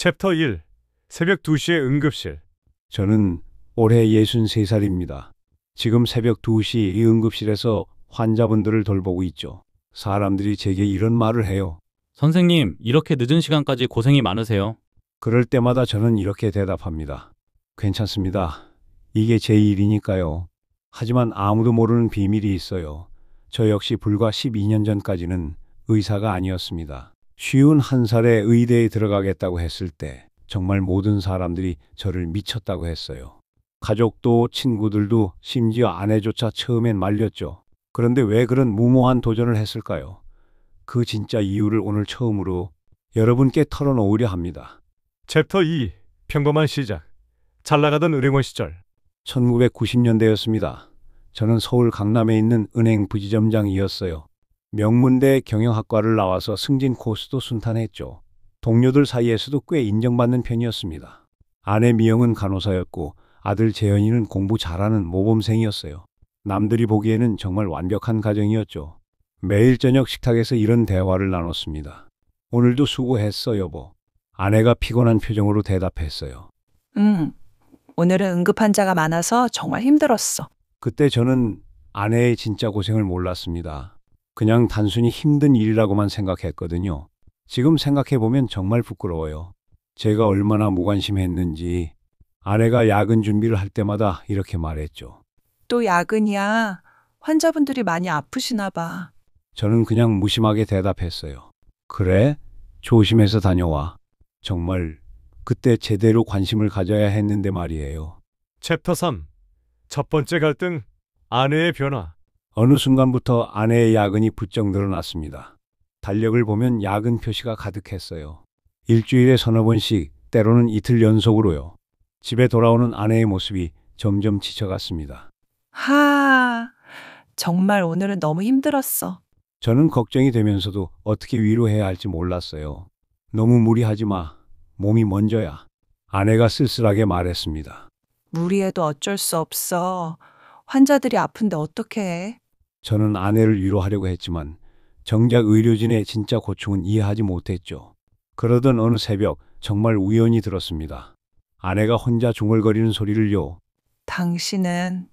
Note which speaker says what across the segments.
Speaker 1: 챕터 1. 새벽 2시의 응급실.
Speaker 2: 저는 올해 63살입니다. 지금 새벽 2시 이 응급실에서 환자분들을 돌보고 있죠. 사람들이 제게 이런 말을 해요.
Speaker 3: 선생님, 이렇게 늦은 시간까지 고생이 많으세요.
Speaker 2: 그럴 때마다 저는 이렇게 대답합니다. 괜찮습니다. 이게 제 일이니까요. 하지만 아무도 모르는 비밀이 있어요. 저 역시 불과 12년 전까지는 의사가 아니었습니다. 51살에 의대에 들어가겠다고 했을 때 정말 모든 사람들이 저를 미쳤다고 했어요. 가족도 친구들도 심지어 아내조차 처음엔 말렸죠. 그런데 왜 그런 무모한 도전을 했을까요? 그 진짜 이유를 오늘 처음으로 여러분께 털어놓으려 합니다.
Speaker 1: 챕터 2. 평범한 시작. 잘 나가던 은행원 시절.
Speaker 2: 1990년대였습니다. 저는 서울 강남에 있는 은행 부지점장이었어요. 명문대 경영학과를 나와서 승진 코스도 순탄했죠. 동료들 사이에서도 꽤 인정받는 편이었습니다. 아내 미영은 간호사였고 아들 재현이는 공부 잘하는 모범생이었어요. 남들이 보기에는 정말 완벽한 가정이었죠. 매일 저녁 식탁에서 이런 대화를 나눴습니다. 오늘도 수고했어, 여보. 아내가 피곤한 표정으로 대답했어요.
Speaker 4: 오늘은 응급 환자가 많아서 정말 힘들었어.
Speaker 2: 그때 저는 아내의 진짜 고생을 몰랐습니다. 그냥 단순히 힘든 일이라고만 생각했거든요. 지금 생각해보면 정말 부끄러워요. 제가 얼마나 무관심했는지. 아내가 야근 준비를 할 때마다 이렇게 말했죠.
Speaker 4: 또 야근이야. 환자분들이 많이 아프시나 봐.
Speaker 2: 저는 그냥 무심하게 대답했어요. 그래? 조심해서 다녀와. 정말 그때 제대로 관심을 가져야 했는데 말이에요.
Speaker 1: 챕터 3. 첫 번째 갈등. 아내의 변화.
Speaker 2: 어느 순간부터 아내의 야근이 부쩍 늘어났습니다. 달력을 보면 야근 표시가 가득했어요. 일주일에 서너 번씩, 때로는 이틀 연속으로요. 집에 돌아오는 아내의 모습이 점점 지쳐갔습니다.
Speaker 4: 정말 오늘은 너무 힘들었어.
Speaker 2: 저는 걱정이 되면서도 어떻게 위로해야 할지 몰랐어요. 너무 무리하지 마. 몸이 먼저야. 아내가 쓸쓸하게 말했습니다.
Speaker 4: 무리해도 어쩔 수 없어. 환자들이 아픈데 어떡해.
Speaker 2: 저는 아내를 위로하려고 했지만 정작 의료진의 진짜 고충은 이해하지 못했죠. 그러던 어느 새벽 정말 우연히 들었습니다. 아내가 혼자 중얼거리는 소리를요.
Speaker 4: 당신은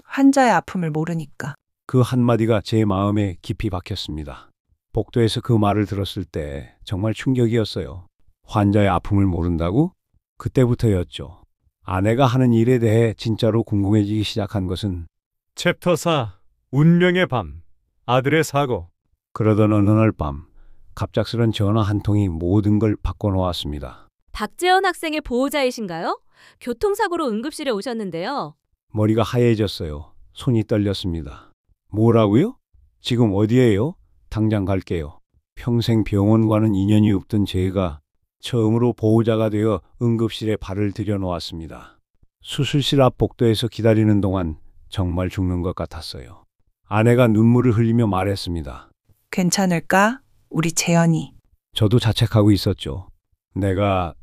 Speaker 4: 환자의 아픔을 모르니까.
Speaker 2: 그 한마디가 제 마음에 깊이 박혔습니다. 복도에서 그 말을 들었을 때 정말 충격이었어요. 환자의 아픔을 모른다고? 그때부터였죠. 아내가 하는 일에 대해 진짜로 궁금해지기 시작한 것은
Speaker 1: 챕터 4. 운명의 밤. 아들의 사고.
Speaker 2: 그러던 어느 날 밤 갑작스런 전화 한 통이 모든 걸 바꿔놓았습니다.
Speaker 5: 박재현 학생의 보호자이신가요? 교통사고로 응급실에 오셨는데요.
Speaker 2: 머리가 하얘졌어요. 손이 떨렸습니다. 뭐라고요? 지금 어디에요? 당장 갈게요. 평생 병원과는 인연이 없던 제가 처음으로 보호자가 되어 응급실에 발을 들여놓았습니다. 수술실 앞 복도에서 기다리는 동안 정말 죽는 것 같았어요. 아내가 눈물을 흘리며 말했습니다.
Speaker 4: 괜찮을까? 우리 재현이.
Speaker 2: 저도 자책하고 있었죠. 내가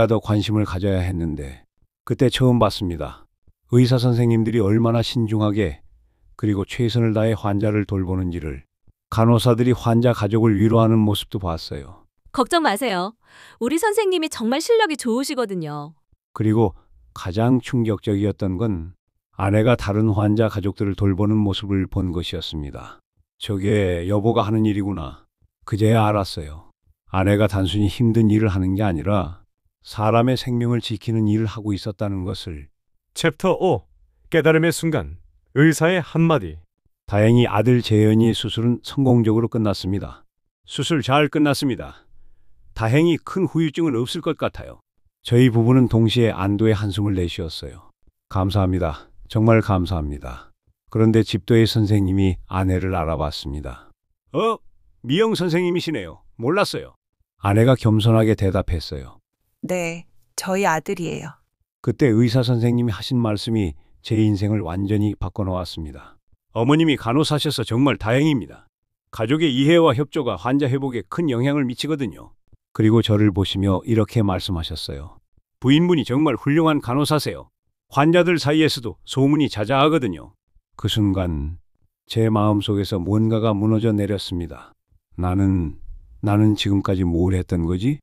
Speaker 2: 더 관심을 가져야 했는데 그때 처음 봤습니다. 의사 선생님들이 얼마나 신중하게 그리고 최선을 다해 환자를 돌보는지를. 간호사들이 환자 가족을 위로하는 모습도 봤어요.
Speaker 5: 걱정 마세요. 우리 선생님이 정말 실력이 좋으시거든요.
Speaker 2: 그리고 가장 충격적이었던 건 아내가 다른 환자 가족들을 돌보는 모습을 본 것이었습니다. 저게 여보가 하는 일이구나. 그제야 알았어요. 아내가 단순히 힘든 일을 하는 게 아니라 사람의 생명을 지키는 일을 하고 있었다는 것을.
Speaker 1: 챕터 5. 깨달음의 순간. 의사의 한마디.
Speaker 2: 다행히 아들 재현이의 수술은 성공적으로 끝났습니다. 수술 잘 끝났습니다. 다행히 큰 후유증은 없을 것 같아요. 저희 부부는 동시에 안도의 한숨을 내쉬었어요. 감사합니다. 정말 감사합니다. 그런데 집도의 선생님이 아내를 알아봤습니다. 미영 선생님이시네요. 몰랐어요. 아내가 겸손하게 대답했어요.
Speaker 4: 네, 저희 아들이에요.
Speaker 2: 그때 의사 선생님이 하신 말씀이 제 인생을 완전히 바꿔놓았습니다. 어머님이 간호사셔서 정말 다행입니다. 가족의 이해와 협조가 환자 회복에 큰 영향을 미치거든요. 그리고 저를 보시며 이렇게 말씀하셨어요. 부인분이 정말 훌륭한 간호사세요. 환자들 사이에서도 소문이 자자하거든요. 그 순간 제 마음속에서 뭔가가 무너져 내렸습니다. 나는 지금까지 뭘 했던 거지?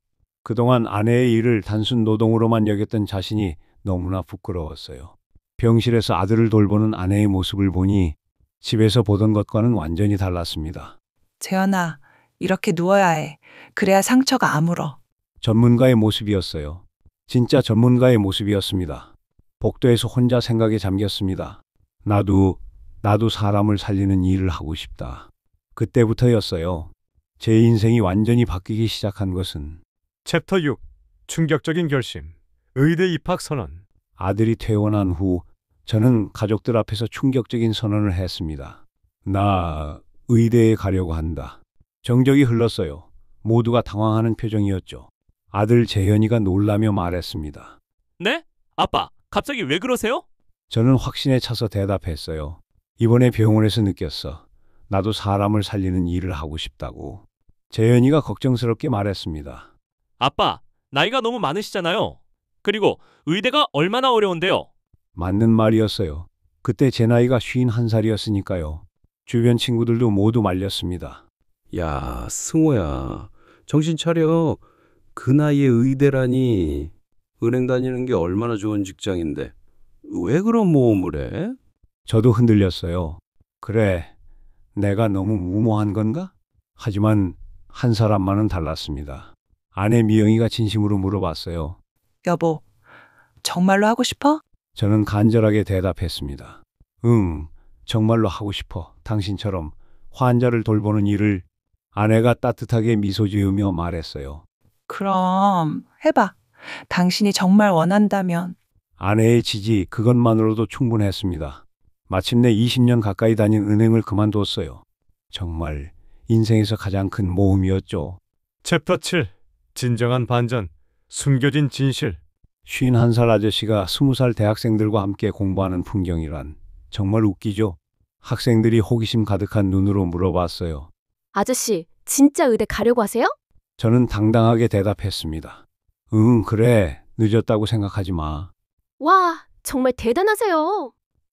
Speaker 2: 그동안 아내의 일을 단순 노동으로만 여겼던 자신이 너무나 부끄러웠어요. 병실에서 아들을 돌보는 아내의 모습을 보니 집에서 보던 것과는 완전히 달랐습니다.
Speaker 4: 재현아, 이렇게 누워야 해. 그래야 상처가 아물어.
Speaker 2: 전문가의 모습이었어요. 진짜 전문가의 모습이었습니다. 복도에서 혼자 생각에 잠겼습니다. 나도 사람을 살리는 일을 하고 싶다. 그때부터였어요. 제 인생이 완전히 바뀌기 시작한 것은
Speaker 1: 챕터 6. 충격적인 결심. 의대 입학 선언.
Speaker 2: 아들이 퇴원한 후 저는 가족들 앞에서 충격적인 선언을 했습니다. 나 의대에 가려고 한다. 정적이 흘렀어요. 모두가 당황하는 표정이었죠. 아들 재현이가 놀라며 말했습니다.
Speaker 6: 네? 아빠, 갑자기 왜 그러세요?
Speaker 2: 저는 확신에 차서 대답했어요. 이번에 병원에서 느꼈어. 나도 사람을 살리는 일을 하고 싶다고. 재현이가 걱정스럽게 말했습니다.
Speaker 6: 아빠, 나이가 너무 많으시잖아요. 그리고 의대가 얼마나 어려운데요?
Speaker 2: 맞는 말이었어요. 그때 제 나이가 51살이었으니까요. 주변 친구들도 모두 말렸습니다.
Speaker 7: 야, 승호야, 정신 차려. 그 나이에 의대라니. 은행 다니는 게 얼마나 좋은 직장인데. 왜 그런 모험을 해?
Speaker 2: 저도 흔들렸어요. 그래, 내가 너무 무모한 건가? 하지만 한 사람만은 달랐습니다. 아내 미영이가 진심으로 물어봤어요.
Speaker 4: 여보, 정말로 하고 싶어?
Speaker 2: 저는 간절하게 대답했습니다. 응, 정말로 하고 싶어. 당신처럼 환자를 돌보는 일을. 아내가 따뜻하게 미소 지으며 말했어요.
Speaker 4: 그럼 해봐. 당신이 정말 원한다면.
Speaker 2: 아내의 지지 그것만으로도 충분했습니다. 마침내 20년 가까이 다닌 은행을 그만뒀어요. 정말 인생에서 가장 큰 모험이었죠.
Speaker 1: 챕터 7. 진정한 반전. 숨겨진 진실.
Speaker 2: 51살 아저씨가 20살 대학생들과 함께 공부하는 풍경이란 정말 웃기죠. 학생들이 호기심 가득한 눈으로 물어봤어요.
Speaker 5: 아저씨, 진짜 의대 가려고 하세요?
Speaker 2: 저는 당당하게 대답했습니다. 응, 그래. 늦었다고 생각하지 마.
Speaker 5: 와, 정말 대단하세요.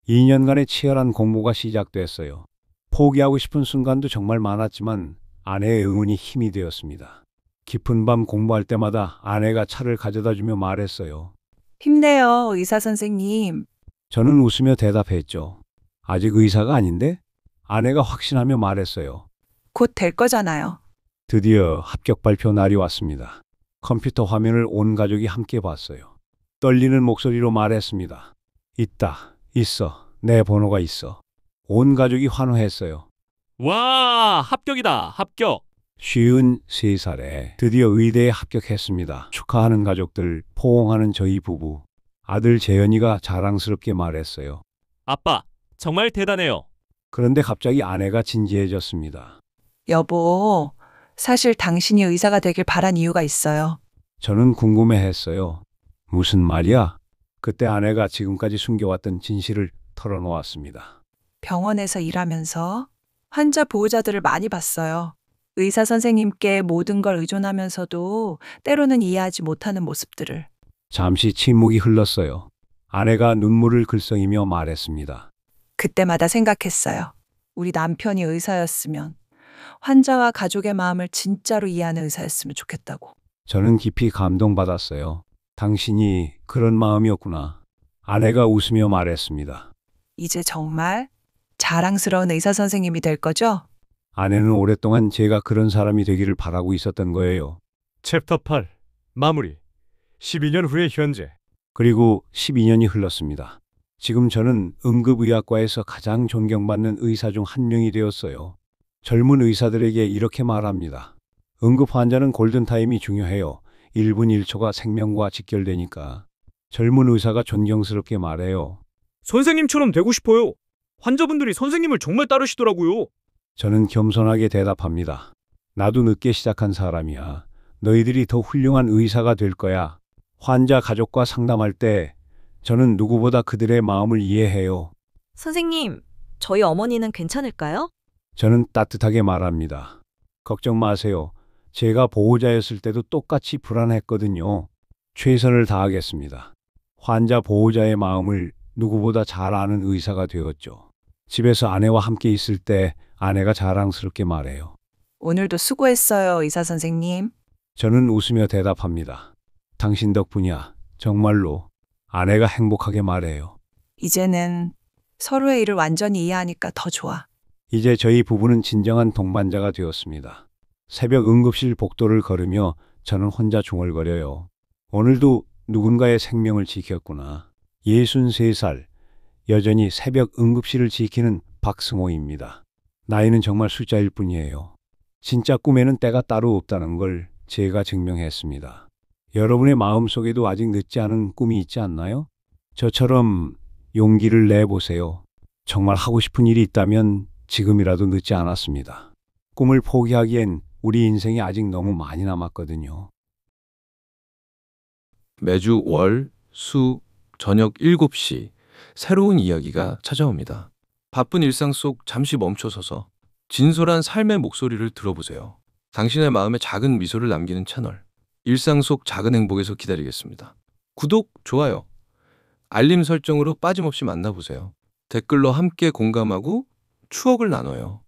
Speaker 2: 2년간의 치열한 공부가 시작됐어요. 포기하고 싶은 순간도 정말 많았지만 아내의 응원이 힘이 되었습니다. 깊은 밤 공부할 때마다 아내가 차를 가져다 주며 말했어요.
Speaker 4: 힘내요, 의사 선생님.
Speaker 2: 저는 웃으며 대답했죠. 아직 의사가 아닌데? 아내가 확신하며 말했어요.
Speaker 4: 곧 될 거잖아요.
Speaker 2: 드디어 합격 발표 날이 왔습니다. 컴퓨터 화면을 온 가족이 함께 봤어요. 떨리는 목소리로 말했습니다. 있어. 내 번호가 있어. 온 가족이 환호했어요.
Speaker 6: 와, 합격이다, 합격.
Speaker 2: 53살에 드디어 의대에 합격했습니다. 축하하는 가족들, 포옹하는 저희 부부. 아들 재현이가 자랑스럽게 말했어요.
Speaker 6: 아빠, 정말 대단해요.
Speaker 2: 그런데 갑자기 아내가 진지해졌습니다.
Speaker 4: 여보, 사실 당신이 의사가 되길 바란 이유가 있어요.
Speaker 2: 저는 궁금해했어요. 무슨 말이야? 그때 아내가 지금까지 숨겨왔던 진실을 털어놓았습니다.
Speaker 4: 병원에서 일하면서 환자 보호자들을 많이 봤어요. 의사 선생님께 모든 걸 의존하면서도 때로는 이해하지 못하는 모습들을.
Speaker 2: 잠시 침묵이 흘렀어요. 아내가 눈물을 글썽이며 말했습니다.
Speaker 4: 그때마다 생각했어요. 우리 남편이 의사였으면, 환자와 가족의 마음을 진짜로 이해하는 의사였으면 좋겠다고.
Speaker 2: 저는 깊이 감동받았어요. 당신이 그런 마음이었구나. 아내가 웃으며 말했습니다.
Speaker 4: 이제 정말 자랑스러운 의사 선생님이 될 거죠?
Speaker 2: 아내는 오랫동안 제가 그런 사람이 되기를 바라고 있었던 거예요.
Speaker 1: 챕터 8. 마무리. 12년 후의 현재.
Speaker 2: 그리고 12년이 흘렀습니다. 지금 저는 응급의학과에서 가장 존경받는 의사 중 한 명이 되었어요. 젊은 의사들에게 이렇게 말합니다. 응급 환자는 골든타임이 중요해요. 1분 1초가 생명과 직결되니까. 젊은 의사가 존경스럽게 말해요.
Speaker 8: 선생님처럼 되고 싶어요. 환자분들이 선생님을 정말 따르시더라고요.
Speaker 2: 저는 겸손하게 대답합니다. 나도 늦게 시작한 사람이야. 너희들이 더 훌륭한 의사가 될 거야. 환자 가족과 상담할 때 저는 누구보다 그들의 마음을 이해해요.
Speaker 5: 선생님, 저희 어머니는 괜찮을까요?
Speaker 2: 저는 따뜻하게 말합니다. 걱정 마세요. 제가 보호자였을 때도 똑같이 불안했거든요. 최선을 다하겠습니다. 환자 보호자의 마음을 누구보다 잘 아는 의사가 되었죠. 집에서 아내와 함께 있을 때 아내가 자랑스럽게 말해요.
Speaker 4: 오늘도 수고했어요, 의사 선생님.
Speaker 2: 저는 웃으며 대답합니다. 당신 덕분이야. 정말로. 아내가 행복하게 말해요.
Speaker 4: 이제는 서로의 일을 완전히 이해하니까 더 좋아.
Speaker 2: 이제 저희 부부는 진정한 동반자가 되었습니다. 새벽 응급실 복도를 걸으며 저는 혼자 중얼거려요. 오늘도 누군가의 생명을 지켰구나. 63살, 여전히 새벽 응급실을 지키는 박승호입니다. 나이는 정말 숫자일 뿐이에요. 진짜 꿈에는 때가 따로 없다는 걸 제가 증명했습니다. 여러분의 마음속에도 아직 늦지 않은 꿈이 있지 않나요? 저처럼 용기를 내보세요. 정말 하고 싶은 일이 있다면 지금이라도 늦지 않았습니다. 꿈을 포기하기엔 우리 인생이 아직 너무 많이 남았거든요.
Speaker 9: 매주 월, 수, 저녁 7시 새로운 이야기가 찾아옵니다. 바쁜 일상 속 잠시 멈춰서서 진솔한 삶의 목소리를 들어보세요. 당신의 마음에 작은 미소를 남기는 채널. 일상 속 작은 행복에서 기다리겠습니다. 구독, 좋아요, 알림 설정으로 빠짐없이 만나보세요. 댓글로 함께 공감하고 추억을 나눠요.